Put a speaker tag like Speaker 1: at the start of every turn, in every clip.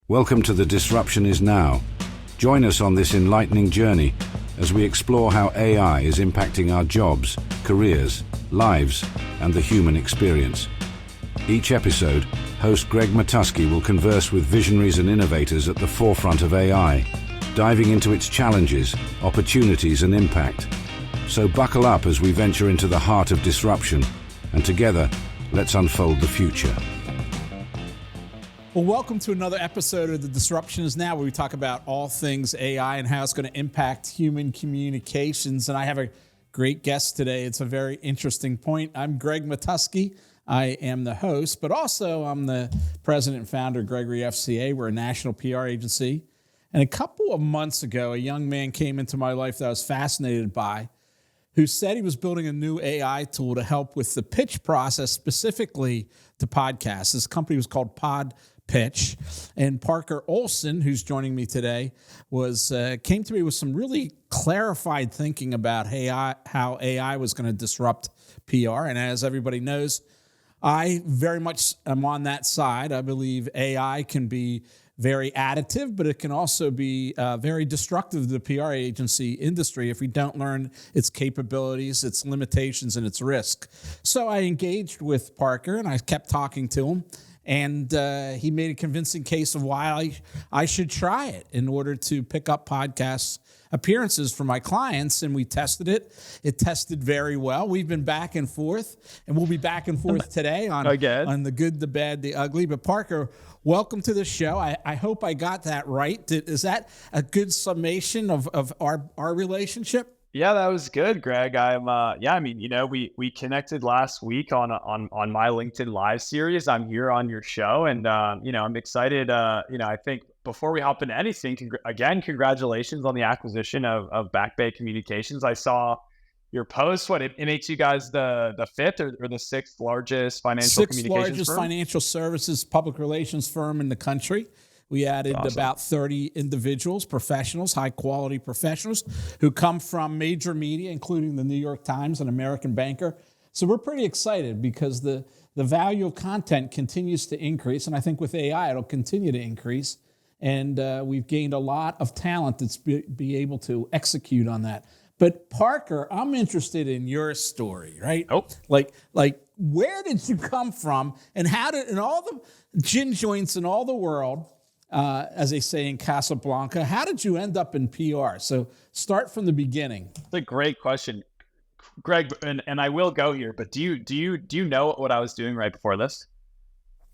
Speaker 1: Welcome to The Disruption Is Now. Join us on this enlightening journey as we explore how AI is impacting our jobs, careers, lives, and the human experience. Each episode, host Greg Matusky will converse with visionaries and innovators at the forefront of AI, diving into its challenges, opportunities, and impact. So buckle up as we venture into the heart of disruption, and together, let's unfold the future.
Speaker 2: Well, welcome to another episode of The Disruption Is Now, where we talk about all things AI and how it's going to impact human communications. And I have a great guest today. It's a very interesting point. I'm Greg Matusky. I am the host, but also I'm the president and founder of Gregory FCA. We're a national PR agency. And a couple of months ago, a young man came into my life that I was fascinated by, who said he was building a new AI tool to help with the pitch process, specifically to podcasts. This company was called Pitch, and Parker Olson, who's joining me today, came to me with some really clarified thinking about how AI was going to disrupt PR. And as everybody knows, I very much am on that side. I believe AI can be very additive, but it can also be very destructive to the PR agency industry if we don't learn its capabilities, its limitations, and its risk. So I engaged with Parker, and I kept talking to him. And he made a convincing case of why I should try it in order to pick up podcast appearances for my clients. And we tested it. It tested very well. We've been back and forth, and we'll be back and forth today on the good, the bad, the ugly. But Parker, welcome to the show. I hope I got that right. Is that a good summation of our relationship?
Speaker 3: Yeah, that was good, Greg. We connected last week on my LinkedIn Live series. I'm here on your show, and I'm excited. I think before we hop into anything, congratulations on the acquisition of Back Bay Communications. I saw your post. It makes you guys the fifth or the sixth largest financial communications firm?
Speaker 2: Financial services public relations firm in the country. We added about 30 individuals, professionals, high-quality professionals who come from major media, including the New York Times and American Banker. So we're pretty excited because the value of content continues to increase, and I think with AI, it'll continue to increase. And we've gained a lot of talent that's be able to execute on that. But Parker, I'm interested in your story, right?
Speaker 3: Oh,
Speaker 2: like where did you come from, and how did, in all the gin joints in all the world, as they say in Casablanca, how did you end up in PR? So start from the beginning.
Speaker 3: That's a great question, Greg. And I will go here, but do you know what I was doing right before this,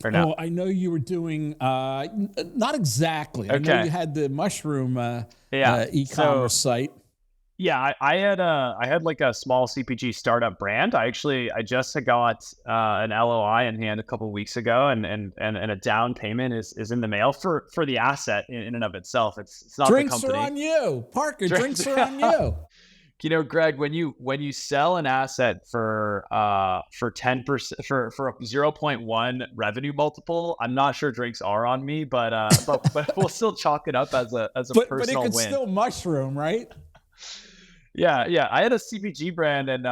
Speaker 3: or no?
Speaker 2: Oh, I know you were doing not exactly.
Speaker 3: Okay.
Speaker 2: I know you had the mushroom e-commerce site.
Speaker 3: Yeah, I had like a small CPG startup brand. I just got an LOI in hand a couple of weeks ago, and a down payment is in the mail for the asset in and of itselth. It's not
Speaker 2: drinks
Speaker 3: the company.
Speaker 2: Drinks are on you, Parker. Drinks are on you.
Speaker 3: You know, Greg, when you sell an asset for 10% for a 0.1 revenue multiple, I'm not sure drinks are on me, but we'll still chalk it up as a personal win.
Speaker 2: But it could still mushroom, right?
Speaker 3: Yeah. I had a CPG brand, and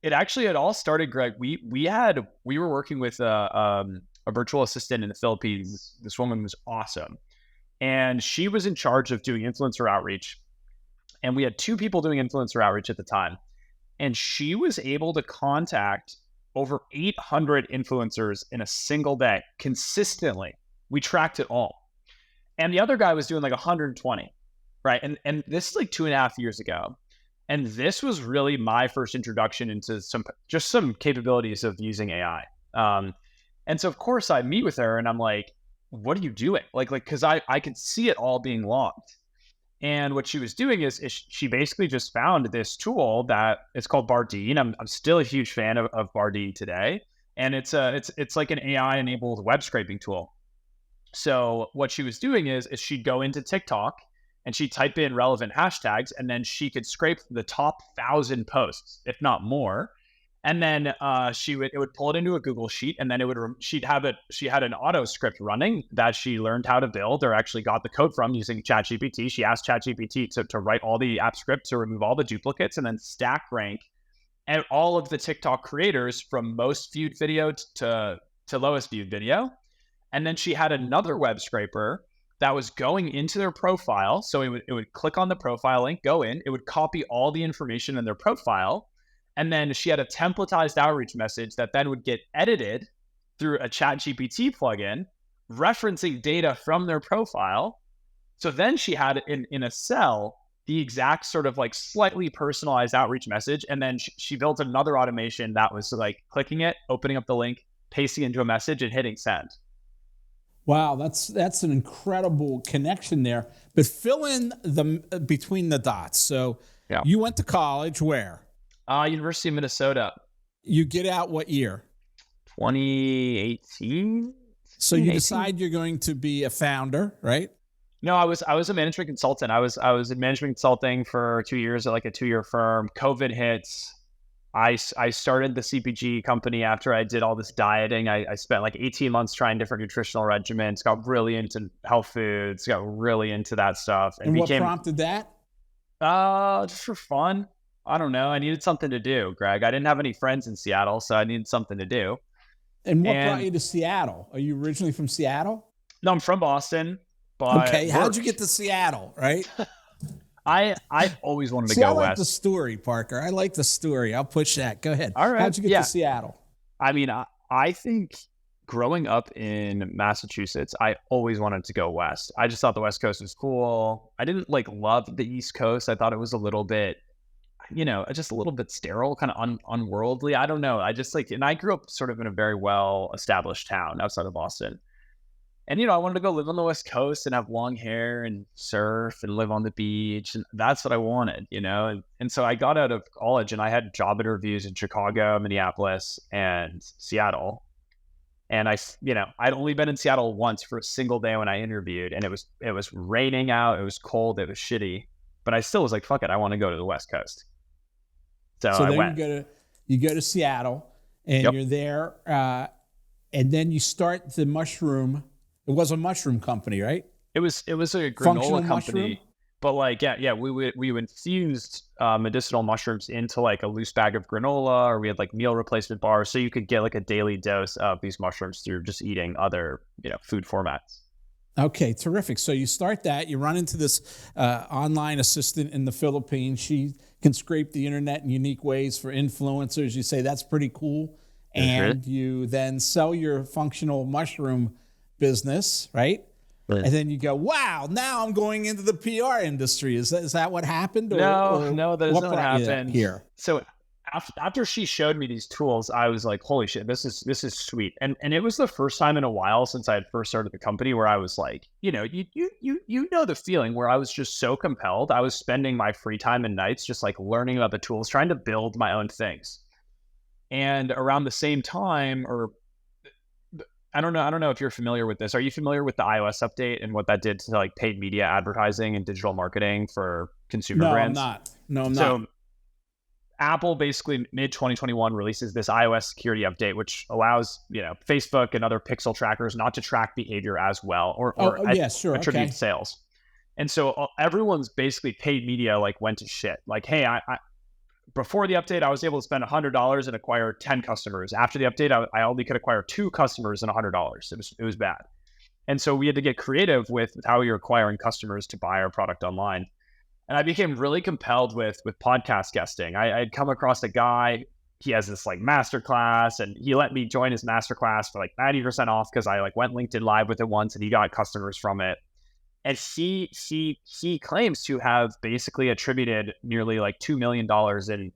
Speaker 3: it all started, Greg. We were working with a virtual assistant in the Philippines. This woman was awesome, and she was in charge of doing influencer outreach. And we had two people doing influencer outreach at the time, and she was able to contact over 800 influencers in a single day consistently. We tracked it all, and the other guy was doing like 120, right? And this is like 2.5 years ago. And this was really my first introduction into some capabilities of using AI. And so of course I meet with her and I'm like, what are you doing? Cause I could see it all being logged. And what she was doing is she basically just found this tool that it's called Bardee. And I'm still a huge fan of Bardee today. And it's like an AI enabled web scraping tool. So what she was doing is she'd go into TikTok and she'd type in relevant hashtags, and then she could scrape the top 1,000 posts, if not more. And then it would pull it into a Google sheet, and then she had an auto script running that she learned how to build, or actually got the code from using ChatGPT. She asked ChatGPT to write all the app scripts to remove all the duplicates, and then stack rank and all of the TikTok creators from most viewed video to lowest viewed video. And then she had another web scraper that was going into their profile. So it would click on the profile link, go in, it would copy all the information in their profile. And then she had a templatized outreach message that then would get edited through a ChatGPT plugin, referencing data from their profile. So then she had in a cell the exact sort of like slightly personalized outreach message. And then she built another automation that was like clicking it, opening up the link, pasting into a message and hitting send.
Speaker 2: Wow, that's an incredible connection there. But fill in the between the dots. So you went to college where?
Speaker 3: University of Minnesota.
Speaker 2: You get out what year?
Speaker 3: 2018.
Speaker 2: So you decide you're going to be a founder, right?
Speaker 3: No, I was a management consultant. I was in management consulting for 2 years at like a 2-year firm. COVID hits. I started the CPG company after I did all this dieting. I spent like 18 months trying different nutritional regimens, got really into health foods, got really into that stuff.
Speaker 2: And what prompted that?
Speaker 3: Just for fun. I don't know. I needed something to do, Greg. I didn't have any friends in Seattle, so I needed something to do.
Speaker 2: And what brought you to Seattle? Are you originally from Seattle?
Speaker 3: No, I'm from Boston. But
Speaker 2: okay, how'd you get to Seattle, right?
Speaker 3: I always wanted to go west.
Speaker 2: I like the story, Parker. I like the story. I'll push that. Go ahead.
Speaker 3: All right.
Speaker 2: How'd you get to Seattle?
Speaker 3: I mean, I think growing up in Massachusetts, I always wanted to go west. I just thought the West Coast was cool. I didn't like love the East Coast. I thought it was a little bit, just a little bit sterile, kind of unworldly. I don't know. I just and I grew up sort of in a very well-established town outside of Boston. And, I wanted to go live on the West Coast and have long hair and surf and live on the beach. And that's what I wanted, And so I got out of college and I had job interviews in Chicago, Minneapolis, and Seattle. And I'd only been in Seattle once for a single day when I interviewed. And it was raining out. It was cold. It was shitty. But I still was like, fuck it. I want to go to the West Coast. So I went.
Speaker 2: You go to Seattle and you're there. And then you start the mushroom. It was a mushroom company, right?
Speaker 3: It was a granola company, but we infused medicinal mushrooms into like a loose bag of granola, or we had like meal replacement bars, so you could get like a daily dose of these mushrooms through just eating other food formats.
Speaker 2: Okay, terrific. So you start that. You run into this online assistant in the Philippines. She can scrape the internet in unique ways for influencers. You say that's pretty cool, and you then sell your functional mushroom business, right? And then you go, wow, now I'm going into the PR industry. Is that what happened?
Speaker 3: No, that is not what happened
Speaker 2: here.
Speaker 3: So after she showed me these tools, I was like, holy shit, this is sweet. And it was the first time in a while since I had first started the company where I was like, you know the feeling where I was just so compelled. I was spending my free time and nights just like learning about the tools, trying to build my own things. And around the same time, or I don't know if you're familiar with this. Are you familiar with the iOS update and what that did to like paid media advertising and digital marketing for consumer brands?
Speaker 2: No, I'm not.
Speaker 3: So Apple basically mid-2021 releases this iOS security update, which allows, Facebook and other pixel trackers not to track behavior as well or attribute sales. And so everyone's basically paid media like went to shit. Like, hey, I before the update, I was able to spend $100 and acquire 10 customers. After the update, I only could acquire 2 customers and $100. It was bad. And so we had to get creative with how we were acquiring customers to buy our product online. And I became really compelled with podcast guesting. I'd come across a guy, he has this like masterclass, and he let me join his masterclass for like 90% off because I like went LinkedIn Live with it once and he got customers from it. And he claims to have basically attributed nearly like $2 million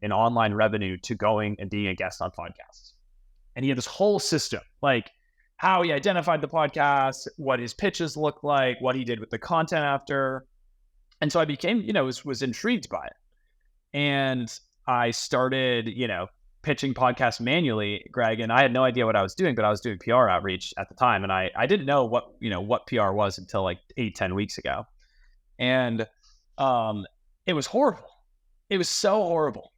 Speaker 3: in online revenue to going and being a guest on podcasts. And he had this whole system, like how he identified the podcast, what his pitches looked like, what he did with the content after. And so I became, was intrigued by it. And I started, pitching podcasts manually, Greg, and I had no idea what I was doing, but I was doing PR outreach at the time. And I didn't know what PR was until like 8-10 weeks ago. And it was horrible. It was so horrible.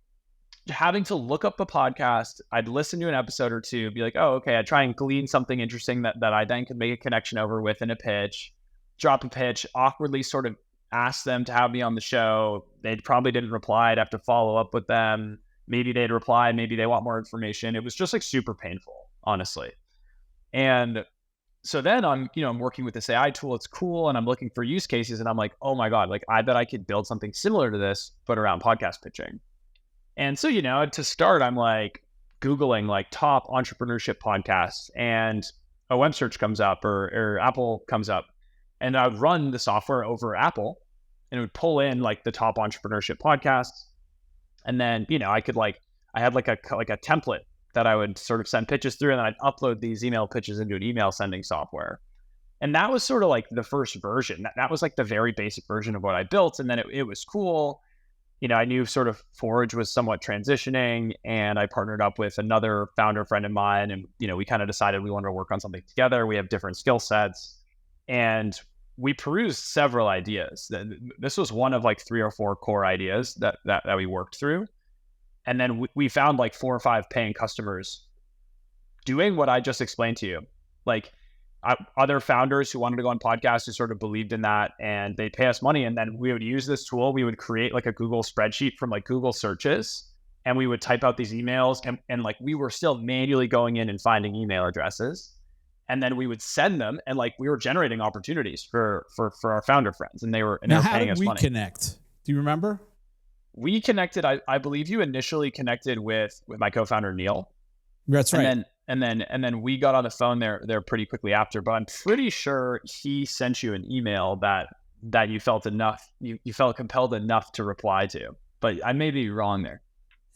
Speaker 3: Having to look up a podcast, I'd listen to an episode or two, be like, oh, okay, I'd try and glean something interesting that I then could make a connection over with in a pitch, drop a pitch, awkwardly sort of ask them to have me on the show. They probably didn't reply. I'd have to follow up with them. Maybe they'd reply, maybe they want more information. It was just like super painful, honestly. And so then I'm working with this AI tool. It's cool. And I'm looking for use cases and I'm like, oh my God, like I bet I could build something similar to this, but around podcast pitching. And so, to start, I'm like Googling like top entrepreneurship podcasts, and a web search comes up or Apple comes up, and I would run the software over Apple and it would pull in like the top entrepreneurship podcasts. And then, I had like a template that I would sort of send pitches through, and then I'd upload these email pitches into an email sending software. And that was sort of like the first version. That was like the very basic version of what I built. And then it was cool. I knew sort of Forge was somewhat transitioning, and I partnered up with another founder friend of mine. And, we kind of decided we wanted to work on something together. We have different skill sets, and we perused several ideas. This was one of like 3 or 4 core ideas that we worked through. And then we found like 4 or 5 paying customers doing what I just explained to you. Like other founders who wanted to go on podcasts who sort of believed in that, and they'd pay us money. And then we would use this tool. We would create like a Google spreadsheet from like Google searches, and we would type out these emails, and like we were still manually going in and finding email addresses. And then we would send them, and like we were generating opportunities for our founder friends, and they were paying us money.
Speaker 2: How did we connect? Do you remember?
Speaker 3: We connected. I believe you initially connected with my co-founder Neil.
Speaker 2: That's right.
Speaker 3: And then we got on the phone there pretty quickly after. But I'm pretty sure he sent you an email that you felt compelled enough to reply to. But I may be wrong there.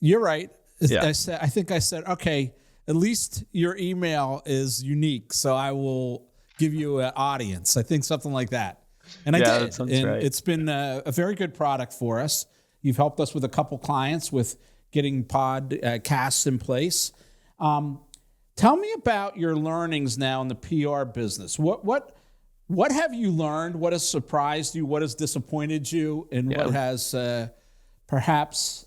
Speaker 2: You're right.
Speaker 3: Yeah.
Speaker 2: I think I said, okay, at least your email is unique, so I will give you an audience. I think something like that. And I did.
Speaker 3: That sounds
Speaker 2: and
Speaker 3: right.
Speaker 2: It's been a very good product for us. You've helped us with a couple clients with getting podcasts in place. Tell me about your learnings now in the PR business. What have you learned? What has surprised you? What has disappointed you? And what has perhaps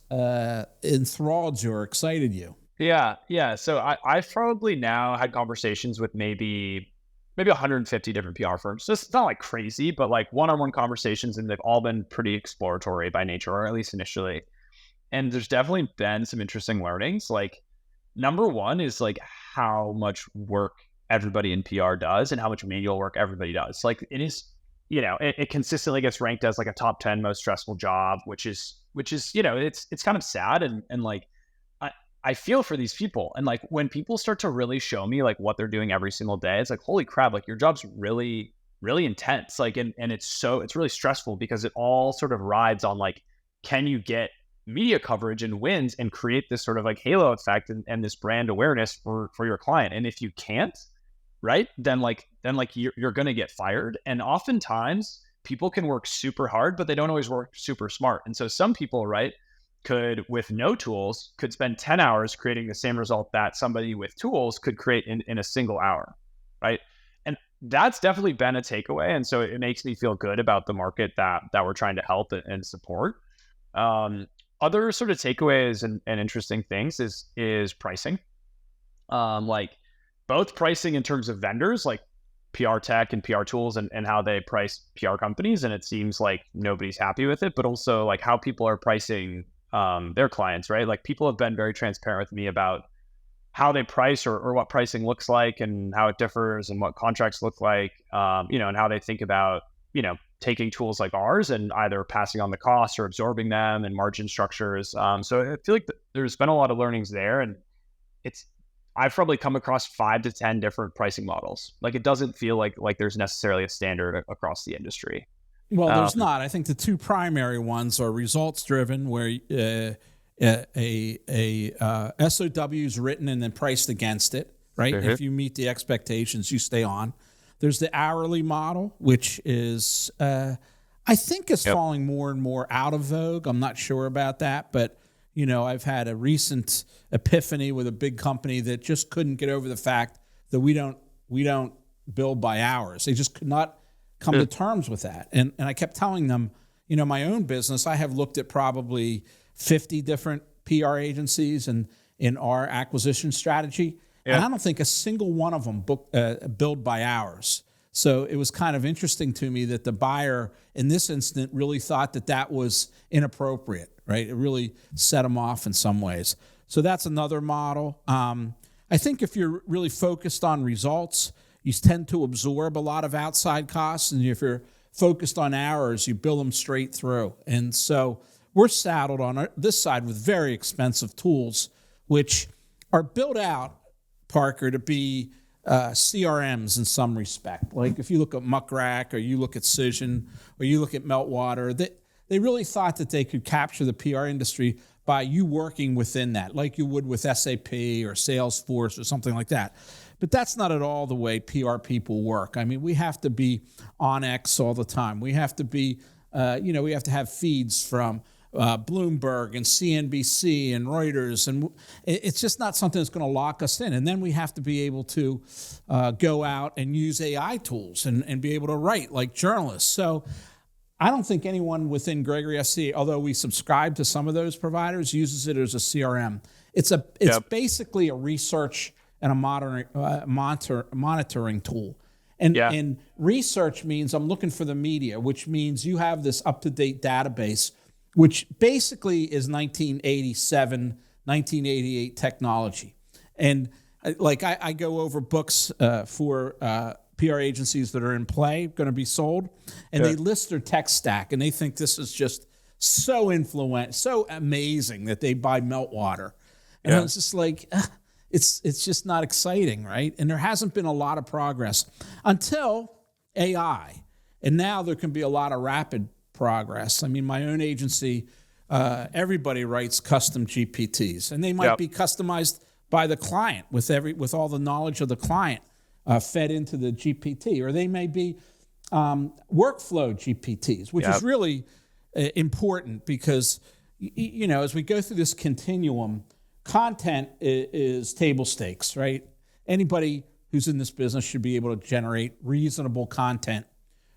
Speaker 2: enthralled you or excited you?
Speaker 3: Yeah. So I've probably now had conversations with maybe 150 different PR firms. So it's not like crazy, but like one-on-one conversations, and they've all been pretty exploratory by nature, or at least initially. And there's definitely been some interesting learnings. Like number one is like how much work everybody in PR does and how much manual work everybody does. Like it is, it consistently gets ranked as like a top 10 most stressful job, which is, it's kind of sad. And like, I feel for these people. And like when people start to really show me like what they're doing every single day, it's like, holy crap, like your job's really, really intense. Like, and it's really stressful because it all sort of rides on like, can you get media coverage and wins and create this sort of like halo effect and this brand awareness for your client. And if you can't, right, then you're going to get fired. And oftentimes people can work super hard, but they don't always work super smart. And so some people, right, could, with no tools, could spend 10 hours creating the same result that somebody with tools could create in a single hour, right? And that's definitely been a takeaway. And so it makes me feel good about the market that we're trying to help and support. Other sort of takeaways and interesting things is pricing. Like both pricing in terms of vendors, like PR tech and PR tools and how they price PR companies. And it seems like nobody's happy with it, but also like how people are pricing their clients, right? Like people have been very transparent with me about how they price or what pricing looks like and how it differs and what contracts look like, and how they think about, taking tools like ours and either passing on the costs or absorbing them and margin structures. So I feel like there's been a lot of learnings there, and I've probably come across 5 to 10 different pricing models. Like it doesn't feel like there's necessarily a standard across the industry.
Speaker 2: Well, there's not. I think the 2 primary ones are results driven, where a SOW is written and then priced against it, right? Mm-hmm. If you meet the expectations, you stay on. There's the hourly model, which is, I think, is falling more and more out of vogue. I'm not sure about that, but I've had a recent epiphany with a big company that just couldn't get over the fact that we don't bill by hours. They just could not come to terms with that. And I kept telling them, my own business, I have looked at probably 50 different PR agencies and in our acquisition strategy. Yeah. And I don't think a single one of them billed by hours. So it was kind of interesting to me that the buyer in this instant really thought that was inappropriate, right? It really set them off in some ways. So that's another model. I think if you're really focused on results, you tend to absorb a lot of outside costs. And if you're focused on hours, you bill them straight through. And so we're saddled on this side with very expensive tools, which are built out, Parker, to be CRMs in some respect. Like if you look at Muckrack, or you look at Cision, or you look at Meltwater, they really thought that they could capture the PR industry by you working within that, like you would with SAP or Salesforce or something like that. But that's not at all the way PR people work. I mean, we have to be on X all the time. We have to be, we have to have feeds from Bloomberg and CNBC and Reuters, and it's just not something that's going to lock us in. And then we have to be able to go out and use AI tools and be able to write like journalists. So I don't think anyone within Gregory FCA, although we subscribe to some of those providers, uses it as a CRM. It's basically a research and a monitoring tool. And research means I'm looking for the media, which means you have this up-to-date database, which basically is 1987, 1988 technology. And like I go over books for PR agencies that are in play, going to be sold, and they list their tech stack, and they think this is just so so amazing that they buy Meltwater. And it's just like, it's just not exciting, right? And there hasn't been a lot of progress until AI. And now there can be a lot of rapid progress. I mean, my own agency, everybody writes custom GPTs, and they might be customized by the client with all the knowledge of the client fed into the GPT, or they may be workflow GPTs, which is really important because, as we go through this continuum, content is table stakes, right? Anybody who's in this business should be able to generate reasonable content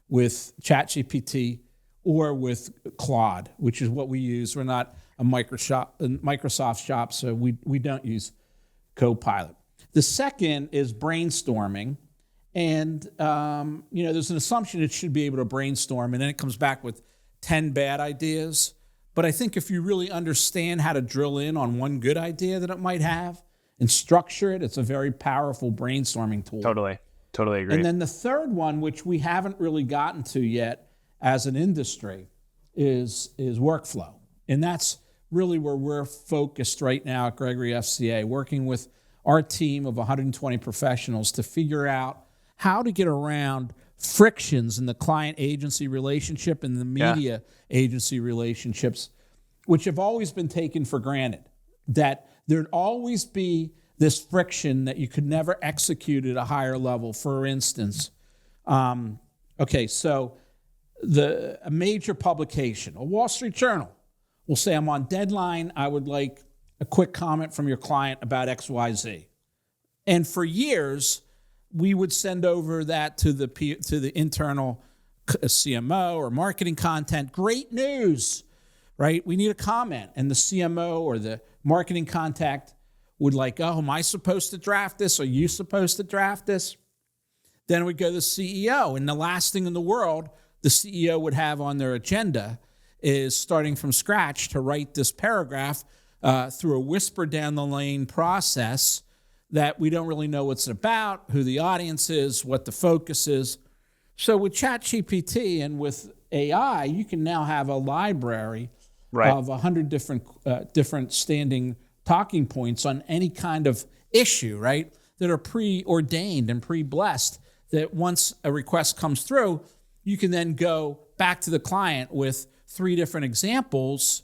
Speaker 2: with ChatGPT or with Claude, which is what we use. We're not a Microsoft shop, so we don't use Copilot. The second is brainstorming. And, there's an assumption it should be able to brainstorm, and then it comes back with 10 bad ideas. But I think if you really understand how to drill in on one good idea that it might have and structure it, it's a very powerful brainstorming tool.
Speaker 3: Totally agree.
Speaker 2: And then the third one, which we haven't really gotten to yet as an industry, is workflow. And that's really where we're focused right now at Gregory FCA, working with our team of 120 professionals to figure out how to get around frictions in the client-agency relationship and the media-agency relationships, which have always been taken for granted, that there'd always be this friction that you could never execute at a higher level. For instance, so a major publication, a Wall Street Journal, will say, I'm on deadline, I would like a quick comment from your client about XYZ. And for years, we would send over that to the internal CMO or marketing content. Great news, right? We need a comment. And the CMO or the marketing contact would like, oh, am I supposed to draft this? Are you supposed to draft this? Then we'd go to the CEO. And the last thing in the world the CEO would have on their agenda is starting from scratch to write this paragraph through a whisper down the lane process that we don't really know what's about, who the audience is, what the focus is. So with ChatGPT and with AI, you can now have a library of 100 different standing talking points on any kind of issue, right, that are preordained and pre-blessed, that once a request comes through, you can then go back to the client with 3 different examples,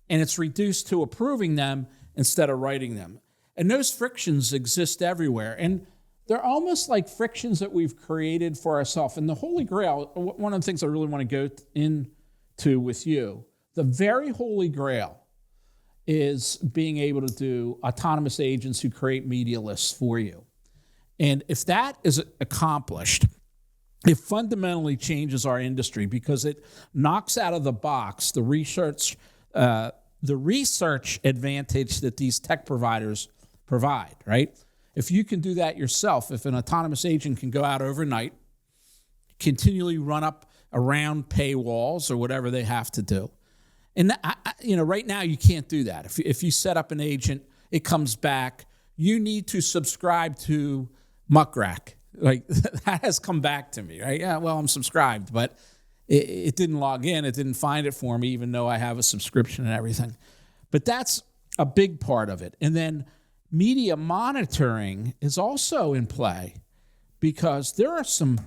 Speaker 2: and it's reduced to approving them instead of writing them. And those frictions exist everywhere. And they're almost like frictions that we've created for ourselves. And the Holy Grail, one of the things I really want to go into with you, the very Holy Grail is being able to do autonomous agents who create media lists for you. And if that is accomplished, it fundamentally changes our industry because it knocks out of the box the research advantage that these tech providers provide, right? If you can do that yourself, if an autonomous agent can go out overnight, continually run up around paywalls or whatever they have to do. And right now you can't do that. If you set up an agent, it comes back, you need to subscribe to Muckrack. Like that has come back to me, right? Yeah, well, I'm subscribed, but it didn't log in. It didn't find it for me, even though I have a subscription and everything. But that's a big part of it. And then media monitoring is also in play because there are some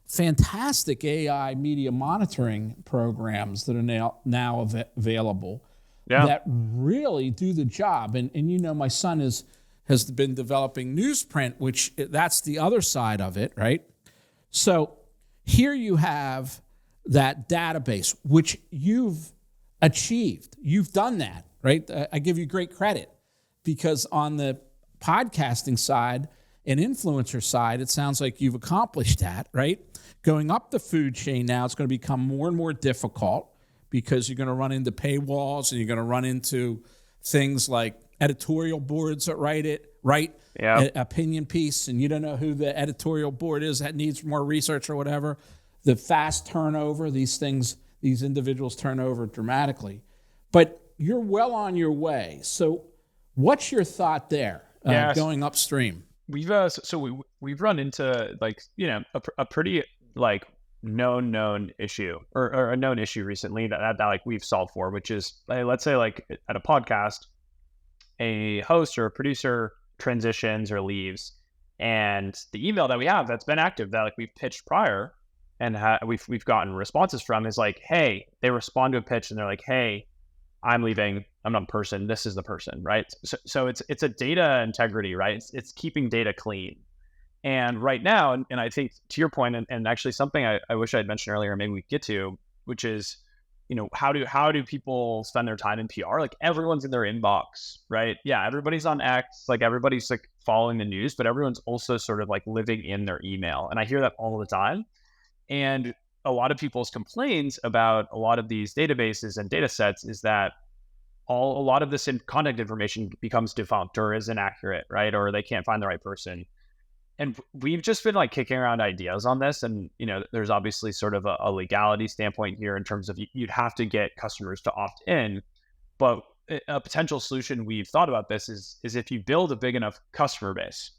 Speaker 2: fantastic AI media monitoring programs that are now available that really do the job. And you know, my son has been developing newsprint, which that's the other side of it, right? So here you have that database, which you've achieved. You've done that, right? I give you great credit because on the podcasting side and influencer side, it sounds like you've accomplished that, right? Going up the food chain now, it's going to become more and more difficult because you're going to run into paywalls and you're going to run into things like editorial boards that write an opinion piece, and you don't know who the editorial board is that needs more research or whatever. The fast turnover, these individuals turn over dramatically. But you're well on your way. So what's your thought there going upstream?
Speaker 3: We've we've run into a pretty known issue or a known issue recently that like we've solved for, which is let's say like at a podcast, a host or a producer transitions or leaves, and the email that we have that's been active that like we've pitched prior and we've gotten responses from is like, hey, they respond to a pitch and they're like, hey, I'm leaving. I'm not a person. This is the person, right? So it's a data integrity, right? It's keeping data clean. And right now, and I think to your point, and actually something I wish I had mentioned earlier, maybe we get to, which is, how do people spend their time in PR? Like everyone's in their inbox, right? Yeah, everybody's on X, like everybody's like following the news, but everyone's also sort of like living in their email. And I hear that all the time. And a lot of people's complaints about a lot of these databases and data sets is that a lot of this contact information becomes defunct or is inaccurate, right? Or they can't find the right person. And we've just been like kicking around ideas on this. And, there's obviously sort of a legality standpoint here in terms of you'd have to get customers to opt in. But a potential solution we've thought about this is if you build a big enough customer base.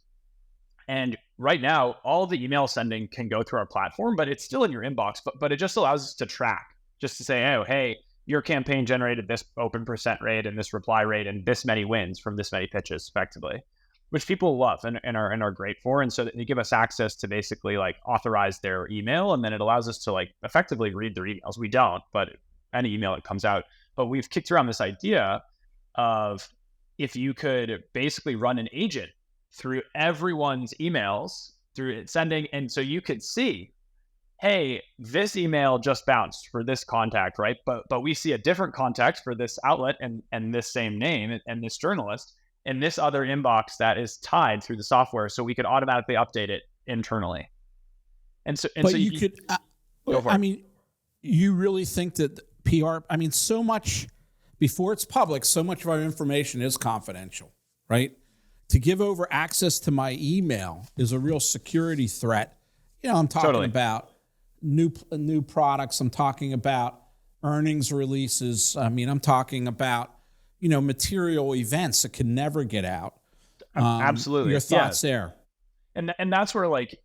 Speaker 3: And right now, all the email sending can go through our platform, but it's still in your inbox. But it just allows us to track, just to say, oh, hey, your campaign generated this open percent rate and this reply rate and this many wins from this many pitches, effectively, which people love and are great for. And so they give us access to basically like authorize their email, and then it allows us to like effectively read their emails. We don't, but any email that comes out. But we've kicked around this idea of if you could basically run an agent through everyone's emails through sending, and so you could see, hey, this email just bounced for this contact, right? But we see a different contact for this outlet and this same name and this journalist in this other inbox that is tied through the software, so we could automatically update it internally. And so you
Speaker 2: could. I mean, you really think that PR? I mean, so much before it's public, so much of our information is confidential, right? To give over access to my email is a real security threat. I'm talking about new products. I'm talking about earnings releases. I mean, I'm talking about material events that can never get out.
Speaker 3: Absolutely.
Speaker 2: Your thoughts there?
Speaker 3: And that's where like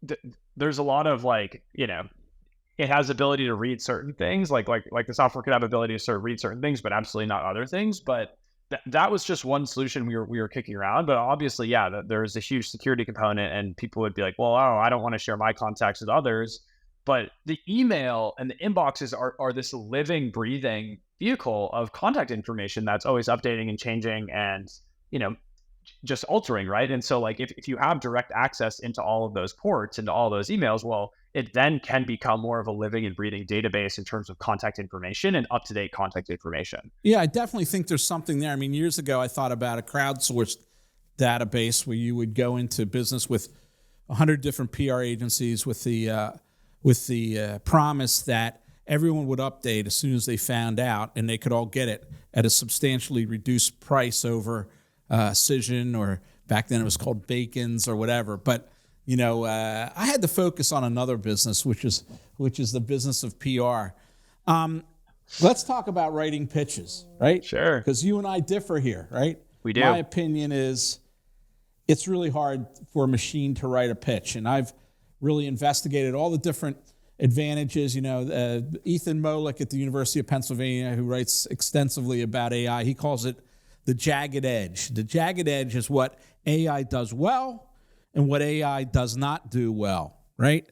Speaker 3: there's a lot of like it has ability to read certain things, like the software could have ability to sort of read certain things, but absolutely not other things. But that was just one solution we were kicking around. But obviously, there's a huge security component, and people would be like, well, I don't want to share my contacts with others. But the email and the inboxes are this living, breathing vehicle of contact information that's always updating and changing and, just altering, right? And so like if you have direct access into all of those ports, into all those emails, well, it then can become more of a living and breathing database in terms of contact information and up-to-date contact information.
Speaker 2: Yeah, I definitely think there's something there. I mean, years ago, I thought about a crowdsourced database where you would go into business with 100 different PR agencies with the promise that everyone would update as soon as they found out, and they could all get it at a substantially reduced price over Cision, or back then it was called Bacon's or whatever. But I had to focus on another business, which is the business of PR. Let's talk about writing pitches, right?
Speaker 3: Sure.
Speaker 2: Because you and I differ here, right?
Speaker 3: We do.
Speaker 2: My opinion is it's really hard for a machine to write a pitch, and I've really investigated all the different advantages. Ethan Molick at the University of Pennsylvania, who writes extensively about AI, he calls it the jagged edge. The jagged edge is what AI does well and what AI does not do well, right?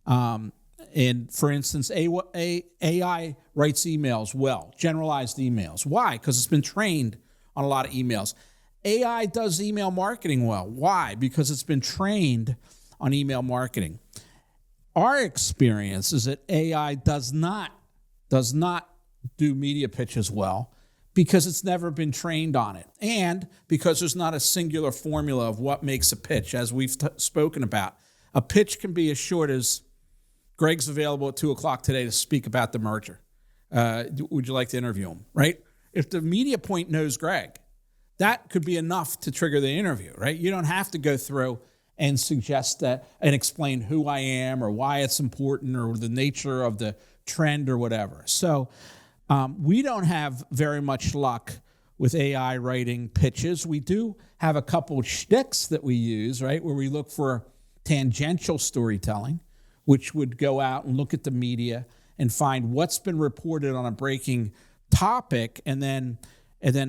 Speaker 2: And for instance, AI writes emails well, generalized emails. Why? Because it's been trained on a lot of emails. AI does email marketing well. Why? Because it's been trained on email marketing. Our experience is that AI does not do media pitches well because it's never been trained on it, and because there's not a singular formula of what makes a pitch, as we've spoken about. A pitch can be as short as, Greg's available at 2:00 today to speak about the merger. Would you like to interview him, right? If the media point knows Greg, that could be enough to trigger the interview, right? You don't have to go through and suggest that and explain who I am or why it's important or the nature of the trend or whatever. So we don't have very much luck with AI writing pitches. We do have a couple of shticks that we use, right, where we look for tangential storytelling, which would go out and look at the media and find what's been reported on a breaking topic, and then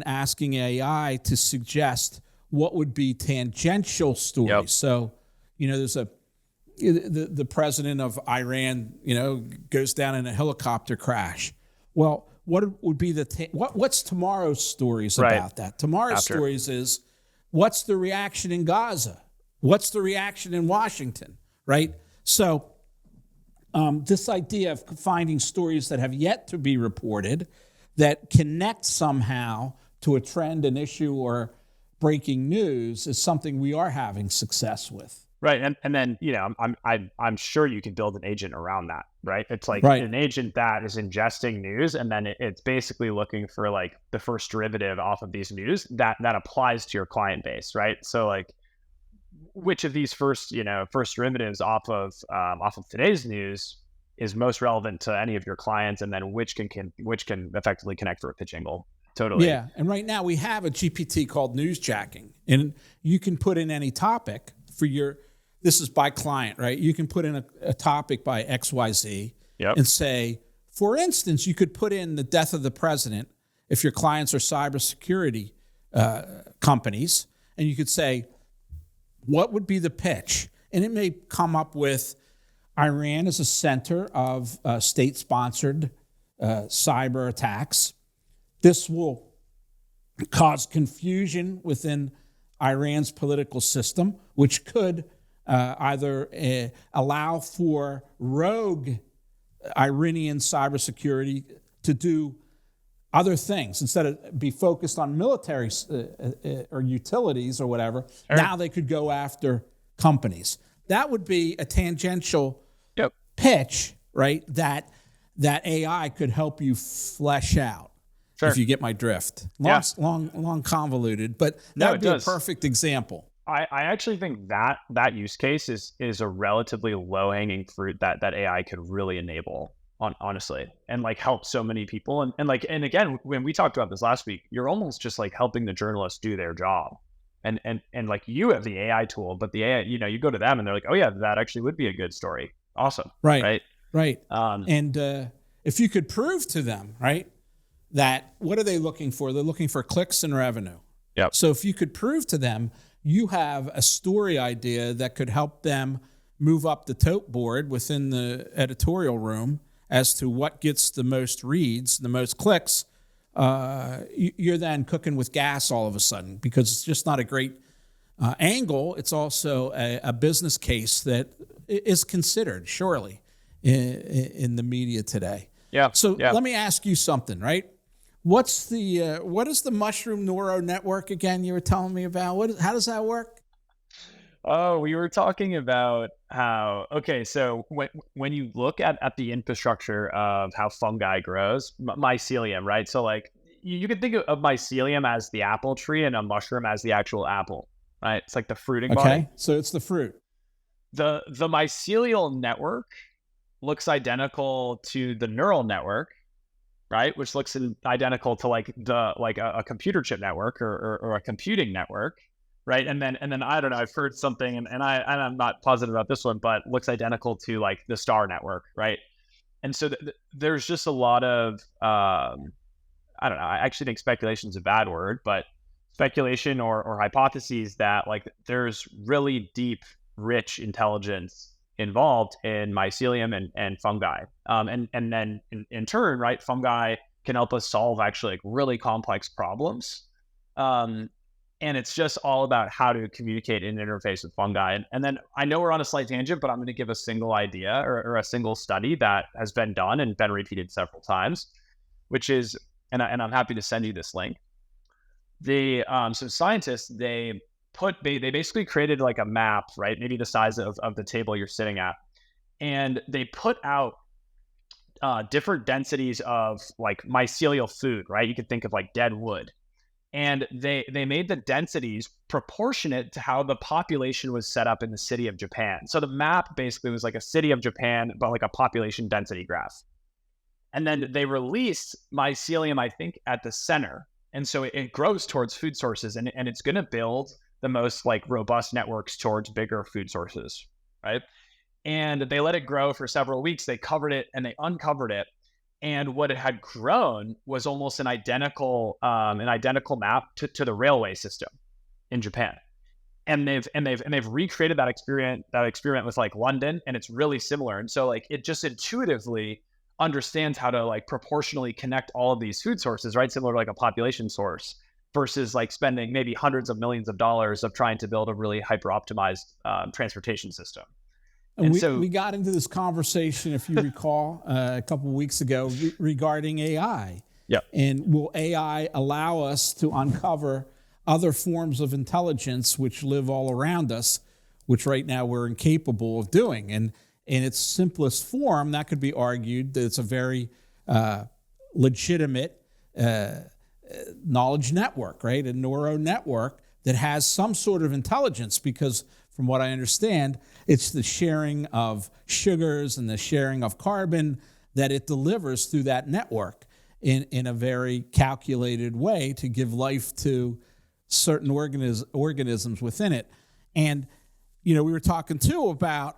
Speaker 2: asking AI to suggest what would be tangential stories. Yep. So, there's the president of Iran, goes down in a helicopter crash. Well, what would be what's tomorrow's stories about that? Tomorrow's stories is, what's the reaction in Gaza? What's the reaction in Washington, right? So this idea of finding stories that have yet to be reported that connect somehow to a trend, an issue, or breaking news is something we are having success with.
Speaker 3: Right. And then, I'm sure you can build an agent around that, right? It's like an agent that is ingesting news, and then it's basically looking for like the first derivative off of these news that applies to your client base, right? So like, which of these first derivatives off of today's news is most relevant to any of your clients, and then which can effectively connect for a pitch angle. Totally.
Speaker 2: Yeah. And right now we have a GPT called newsjacking, and you can put in any topic for this is by client, right? You can put in a topic by XYZ and say, for instance, you could put in the death of the president if your clients are cybersecurity companies, and you could say, what would be the pitch? And it may come up with Iran as a center of state-sponsored cyber attacks. This will cause confusion within Iran's political system, which could either allow for rogue Iranian cybersecurity to do other things instead of be focused on military or utilities or whatever. Sure. Now they could go after companies. That would be a tangential pitch, right? That AI could help you flesh out. Sure. If you get my drift. Long convoluted, but that would be a perfect example.
Speaker 3: I actually think that use case is a relatively low hanging fruit that AI could really enable, honestly, and like help so many people. And again, when we talked about this last week, you're almost just like helping the journalists do their job. And like you have the AI tool, but the AI, you go to them and they're like, oh yeah, that actually would be a good story. Awesome. Right.
Speaker 2: And if you could prove to them, right, that what are they looking for? They're looking for clicks and revenue.
Speaker 3: Yep.
Speaker 2: So if you could prove to them you have a story idea that could help them move up the tote board within the editorial room as to what gets the most reads, the most clicks, you're then cooking with gas all of a sudden, because it's just not a great angle. It's also a business case that is considered, surely, in the media today.
Speaker 3: Yeah.
Speaker 2: So let me ask you something, right? What is the mushroom neural network again you were telling me about? How does that work?
Speaker 3: Oh, we were talking about how, so when you look at the infrastructure of how fungi grows, mycelium, right? So like you can think of mycelium as the apple tree and a mushroom as the actual apple, right? It's like the fruiting body.
Speaker 2: Okay, so it's the fruit.
Speaker 3: The mycelial network looks identical to the neural network, right? Which looks identical to like a computer chip network or a computing network. right? And then I don't know, I've heard something, and I'm not positive about this one, but looks identical to like the star network, right? And so there's just a lot of I don't know. I actually think speculation is a bad word, but speculation or hypotheses that like there's really deep, rich intelligence involved in mycelium and fungi. And then in turn, right, fungi can help us solve actually like really complex problems. And it's just all about how to communicate and interface with fungi. And then I know we're on a slight tangent, but I'm going to give a single idea or a single study that has been done and been repeated several times, which is, and I'm happy to send you this link. So scientists, they basically created like a map, right? Maybe the size of the table you're sitting at. And they put out different densities of like mycelial food, right? You could think of like dead wood. And they made the densities proportionate to how the population was set up in the city of Japan. So the map basically was like a city of Japan, but like a population density graph. And then they released mycelium, I think, at the center. And so it grows towards food sources, and it's going to build the most like robust networks towards bigger food sources, right? And they let it grow for several weeks. They covered it and they uncovered it. And what it had grown was almost an identical map to the railway system in Japan. And they've recreated that experiment with like London, and it's really similar. And so like it just intuitively understands how to like proportionally connect all of these food sources, right? Similar to like a population source versus like spending maybe hundreds of millions of dollars of trying to build a really hyper optimized transportation system.
Speaker 2: And we got into this conversation, if you recall, a couple of weeks ago regarding AI.
Speaker 3: Yeah.
Speaker 2: And will AI allow us to uncover other forms of intelligence which live all around us, which right now we're incapable of doing? And in its simplest form, that could be argued that it's a very legitimate knowledge network, right? A neural network that has some sort of intelligence, because from what I understand, it's the sharing of sugars and the sharing of carbon that it delivers through that network in a very calculated way to give life to certain organisms within it. And, you know, we were talking too about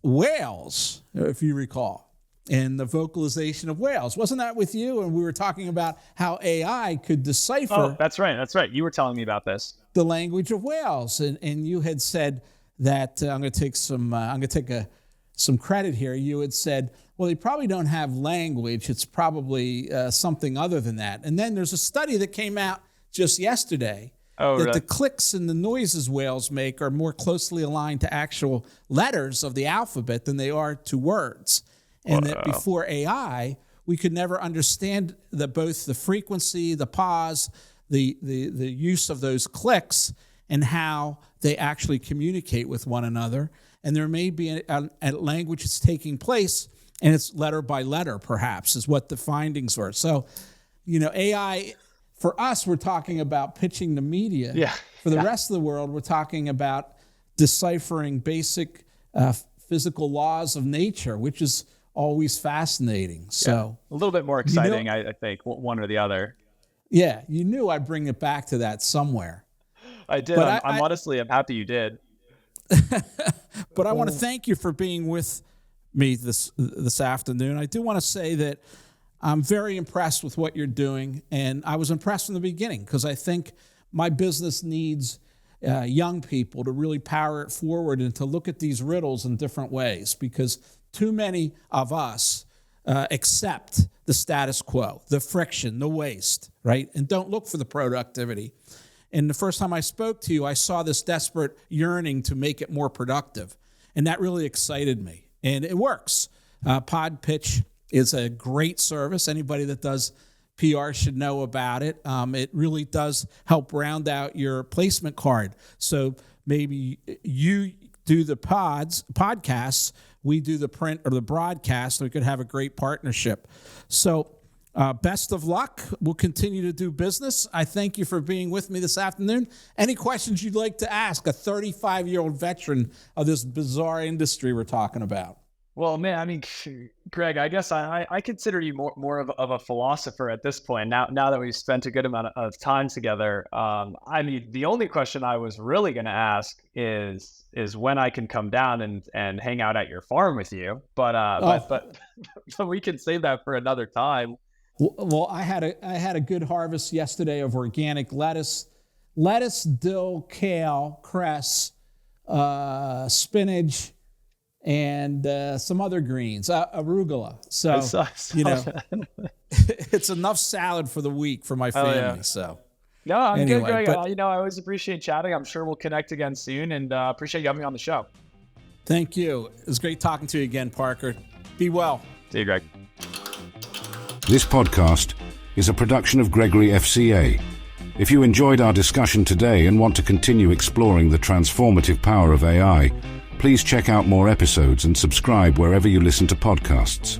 Speaker 2: whales, if you recall, and the vocalization of whales. Wasn't that with you? And we were talking about how AI could decipher.
Speaker 3: Oh, that's right. That's right. You were telling me about this.
Speaker 2: The language of whales. And you had said that, I'm going to take some credit here. You had said, well, they probably don't have language. It's probably something other than that. And then there's a study that came out just yesterday that
Speaker 3: really?
Speaker 2: The clicks and the noises whales make are more closely aligned to actual letters of the alphabet than they are to words. And that before AI, we could never understand both the frequency, the pause, the use of those clicks, and how they actually communicate with one another. And there may be a language that's taking place, and it's letter by letter, perhaps, is what the findings were. So, you know, AI, for us, we're talking about pitching the media.
Speaker 3: Yeah.
Speaker 2: For the rest of the world, we're talking about deciphering basic physical laws of nature, which is always fascinating. So
Speaker 3: a little bit more exciting, I think, one or the other.
Speaker 2: Yeah, you knew I'd bring it back to that somewhere.
Speaker 3: I did. I'm honestly, I'm happy you did.
Speaker 2: But I want to thank you for being with me this afternoon. I do want to say that I'm very impressed with what you're doing, and I was impressed from the beginning because I think my business needs young people to really power it forward and to look at these riddles in different ways, because too many of us accept the status quo, the friction, the waste, right? And don't look for the productivity. And the first time I spoke to you, I saw this desperate yearning to make it more productive. And that really excited me. And it works. Pod Pitch is a great service. Anybody that does PR should know about it. It really does help round out your placement card. So maybe you do the podcasts, we do the print or the broadcast, and we could have a great partnership. So best of luck. We'll continue to do business. I thank you for being with me this afternoon. Any questions you'd like to ask a 35-year-old veteran of this bizarre industry we're talking about?
Speaker 3: Well, man, I mean, Greg, I guess I consider you more of a philosopher at this point. Now that we've spent a good amount of time together, I mean, the only question I was really going to ask is when I can come down and hang out at your farm with you. But we can save that for another time.
Speaker 2: Well, I had a good harvest yesterday of organic lettuce, dill, kale, cress, spinach, and some other greens, arugula. So, it's enough salad for the week for my family.
Speaker 3: Yeah.
Speaker 2: So,
Speaker 3: no, I'm good, Greg. I always appreciate chatting. I'm sure we'll connect again soon, and appreciate you having me on the show.
Speaker 2: Thank you. It was great talking to you again, Parker. Be well.
Speaker 3: See you, Greg.
Speaker 1: This podcast is a production of Gregory FCA. If you enjoyed our discussion today and want to continue exploring the transformative power of AI, please check out more episodes and subscribe wherever you listen to podcasts.